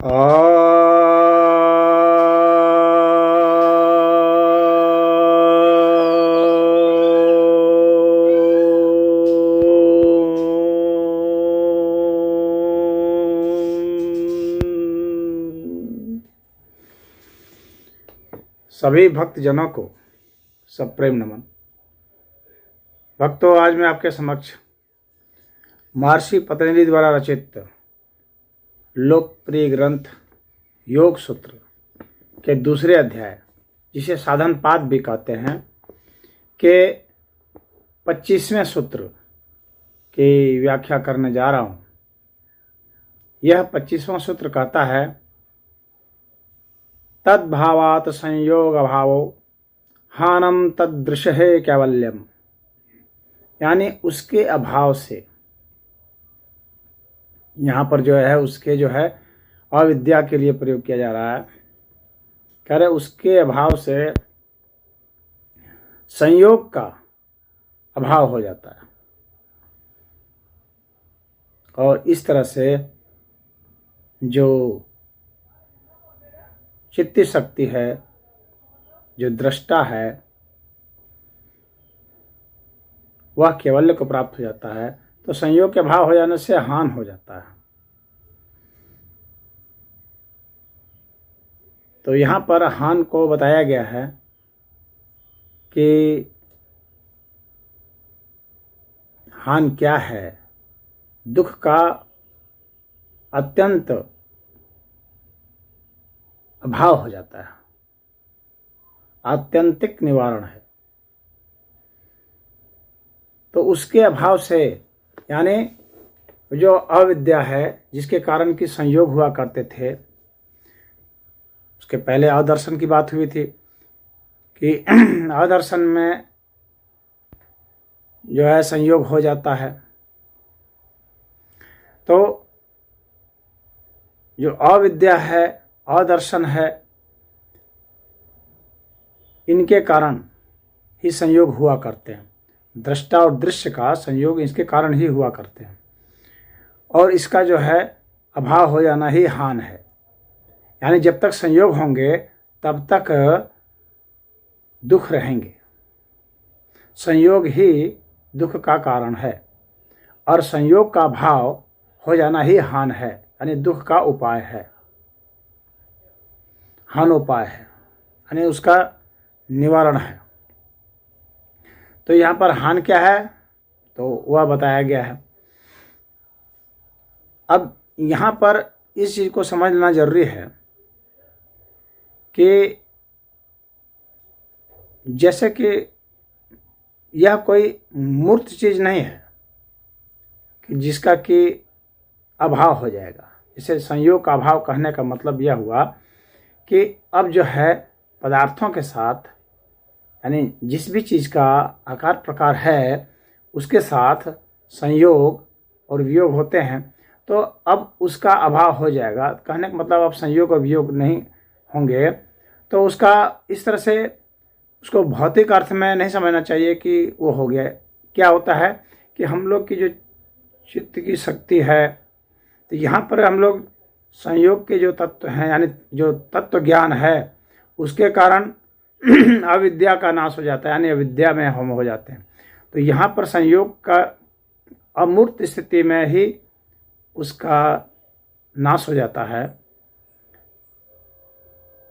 सभी भक्तजनों को सब प्रेम नमन। भक्तों, आज मैं आपके समक्ष महर्षि पतंजलि द्वारा रचित लोकप्रिय ग्रंथ योग सूत्र के दूसरे अध्याय, जिसे साधन पाद भी कहते हैं, के 25वें सूत्र की व्याख्या करने जा रहा हूँ। यह 25वां सूत्र कहता है, तद्भावात् संयोग अभावो हानम तदृशहे कैवल्यम। यानी उसके अभाव से, यहाँ पर जो है उसके जो है अविद्या के लिए प्रयोग किया जा रहा है। कह रहे उसके अभाव से संयोग का अभाव हो जाता है, और इस तरह से जो चित्त शक्ति है, जो दृष्टा है, वह कैवल्य को प्राप्त हो जाता है। तो संयोग के अभाव हो जाने से हान हो जाता है। तो यहाँ पर हान को बताया गया है कि हान क्या है। दुख का अत्यंत अभाव हो जाता है, आत्यंतिक निवारण है। तो उसके अभाव से, यानी जो अविद्या है, जिसके कारण कि संयोग हुआ करते थे, उसके पहले अदर्शन की बात हुई थी कि अदर्शन में जो है संयोग हो जाता है। तो जो अविद्या है, अदर्शन है, इनके कारण ही संयोग हुआ करते हैं। दृष्टा और दृश्य का संयोग इसके कारण ही हुआ करते हैं, और इसका जो है अभाव हो जाना ही हान है। यानी जब तक संयोग होंगे तब तक दुख रहेंगे। संयोग ही दुख का कारण है, और संयोग का अभाव हो जाना ही हान है, यानी दुख का उपाय है, हान उपाय है, यानी उसका निवारण है। तो यहाँ पर हान क्या है, तो वह बताया गया है। अब यहाँ पर इस चीज़ को समझना जरूरी है कि जैसे कि यह कोई मूर्त चीज़ नहीं है कि जिसका कि अभाव हो जाएगा। इसे संयोग का अभाव कहने का मतलब यह हुआ कि अब जो है पदार्थों के साथ, यानी जिस भी चीज़ का आकार प्रकार है, उसके साथ संयोग और वियोग होते हैं, तो अब उसका अभाव हो जाएगा। कहने का मतलब अब संयोग और वियोग नहीं होंगे। तो उसका इस तरह से उसको भौतिक अर्थ में नहीं समझना चाहिए कि वो हो गया। क्या होता है कि हम लोग की जो चित्त की शक्ति है, तो यहाँ पर हम लोग संयोग के जो तत्व हैं, यानी जो तत्व ज्ञान है, उसके कारण अविद्या का नाश हो जाता है, यानी अविद्या में हम हो जाते हैं। तो यहाँ पर संयोग का अमूर्त स्थिति में ही उसका नाश हो जाता है,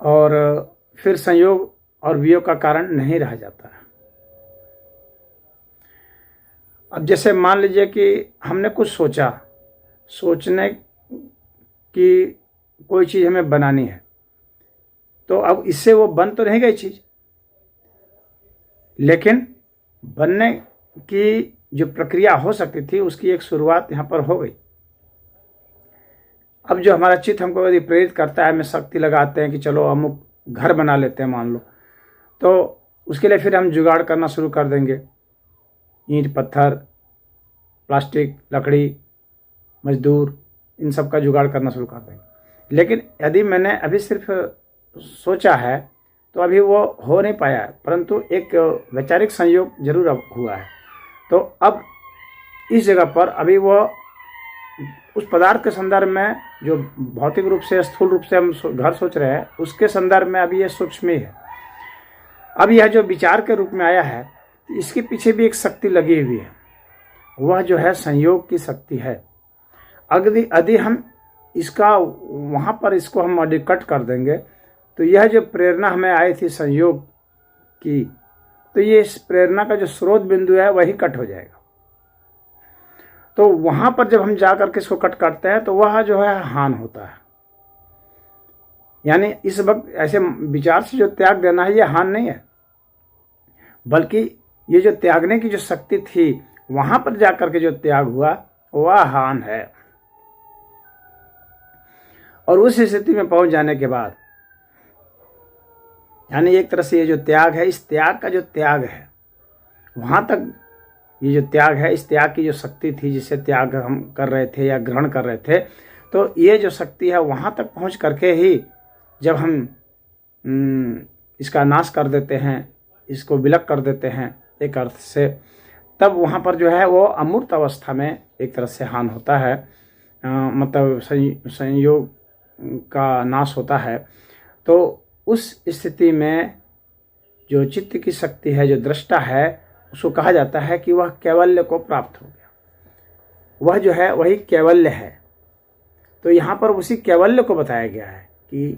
और फिर संयोग और वियोग का कारण नहीं रह जाता है। अब जैसे मान लीजिए कि हमने कुछ सोचा, सोचने की कोई चीज़ हमें बनानी है, तो अब इससे वो बन तो नहीं गई चीज़, लेकिन बनने की जो प्रक्रिया हो सकती थी उसकी एक शुरुआत यहाँ पर हो गई। अब जो हमारा चित्त हमको यदि प्रेरित करता है, हमें शक्ति लगाते हैं कि चलो अमुक घर बना लेते हैं मान लो, तो उसके लिए फिर हम जुगाड़ करना शुरू कर देंगे। ईंट, पत्थर, प्लास्टिक, लकड़ी, मजदूर, इन सब का जुगाड़ करना शुरू कर देंगे। लेकिन यदि मैंने अभी सिर्फ सोचा है तो अभी वो हो नहीं पाया है, परंतु एक वैचारिक संयोग जरूर अब हुआ है। तो अब इस जगह पर अभी वो उस पदार्थ के संदर्भ में जो भौतिक रूप से स्थूल रूप से हम घर सोच रहे हैं उसके संदर्भ में अभी ये सूक्ष्म ही है। अब यह जो विचार के रूप में आया है इसके पीछे भी एक शक्ति लगी हुई है, वह जो है संयोग की शक्ति है। यदि हम इसका वहाँ पर इसको हम यदि कट कर देंगे तो यह जो प्रेरणा हमें आई थी संयोग की, तो ये इस प्रेरणा का जो स्रोत बिंदु है वही कट हो जाएगा। तो वहाँ पर जब हम जा करके इसको कट करते हैं तो वह जो है हान होता है। यानी इस वक्त ऐसे विचार से जो त्याग देना है ये हान नहीं है, बल्कि ये जो त्यागने की जो शक्ति थी वहाँ पर जा करके जो त्याग हुआ वह हान है। और उस स्थिति में पहुंच जाने के बाद यानी एक तरह से ये जो त्याग है, इस त्याग का जो त्याग है वहां तक ये जो त्याग है, इस त्याग की जो शक्ति थी जिसे त्याग हम कर रहे थे या ग्रहण कर रहे थे, तो ये जो शक्ति है वहां तक पहुंच करके ही जब हम इसका नाश कर देते हैं, इसको विलग कर देते हैं एक अर्थ से, तब वहां पर जो है वो अमूर्त अवस्था में एक तरह से हान होता है, मतलब संयोग का नाश होता है। तो उस स्थिति में जो चित्त की शक्ति है, जो दृष्टा है, उसको कहा जाता है कि वह कैवल्य को प्राप्त हो गया। वह जो है वही कैवल्य है। तो यहाँ पर उसी कैवल्य को बताया गया है कि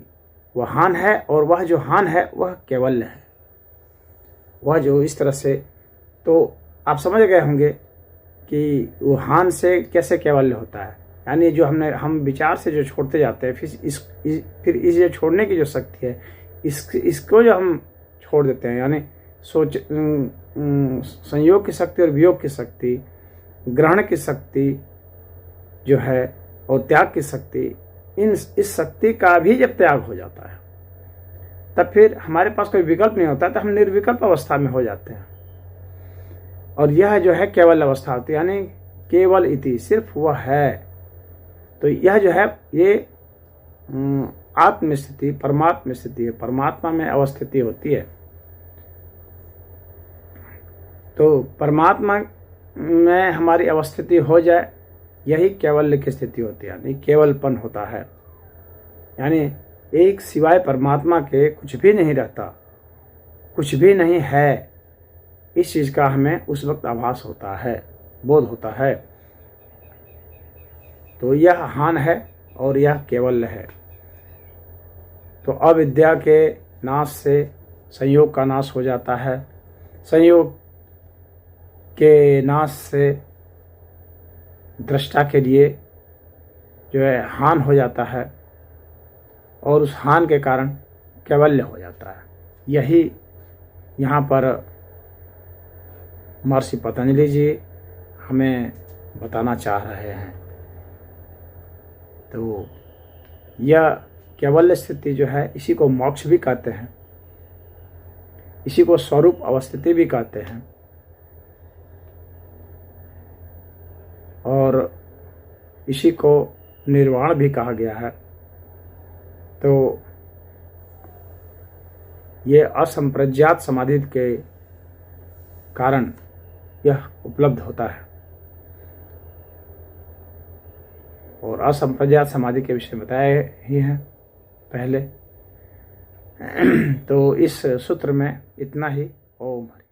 वह हान है और वह जो हान है वह कैवल्य है। वह जो इस तरह से, तो आप समझ गए होंगे कि वो हान से कैसे कैवल्य होता है। यानी जो हम विचार से जो छोड़ते जाते हैं, फिर इस जो छोड़ने की जो शक्ति है इसको जो हम छोड़ देते हैं, यानी संयोग की शक्ति और वियोग की शक्ति, ग्रहण की शक्ति जो है और त्याग की शक्ति, इस शक्ति का भी जब त्याग हो जाता है तब फिर हमारे पास कोई विकल्प नहीं होता, तो हम निर्विकल्प अवस्था में हो जाते हैं। और यह जो है केवल अवस्था होती है, यानी केवल इति, सिर्फ वह है। तो यह जो है ये आत्म स्थिति, परमात्म स्थिति है, परमात्मा में अवस्थिति होती है। तो परमात्मा में हमारी अवस्थिति हो जाए यही कैवल्य की स्थिति होती है, यानी केवलपन होता है। यानी एक सिवाय परमात्मा के कुछ भी नहीं रहता, कुछ भी नहीं है, इस चीज का हमें उस वक्त आभास होता है, बोध होता है। तो यह हान है और यह केवल्य है। तो अविद्या के नाश से संयोग का नाश हो जाता है, संयोग के नाश से दृष्टा के लिए जो है हान हो जाता है और उस हान के कारण कैवल्य हो जाता है। यही यहाँ पर महर्षि पतंजलि जी हमें बताना चाह रहे हैं। तो यह कैवल्य स्थिति जो है इसी को मोक्ष भी कहते हैं, इसी को स्वरूप अवस्थिति भी कहते हैं, और इसी को निर्वाण भी कहा गया है। तो ये असंप्रज्ञात समाधि के कारण यह उपलब्ध होता है। और असंप्रज्ञात समाधि के विषय में बताया ही है पहले। तो इस सूत्र में इतना ही। ओम हरि।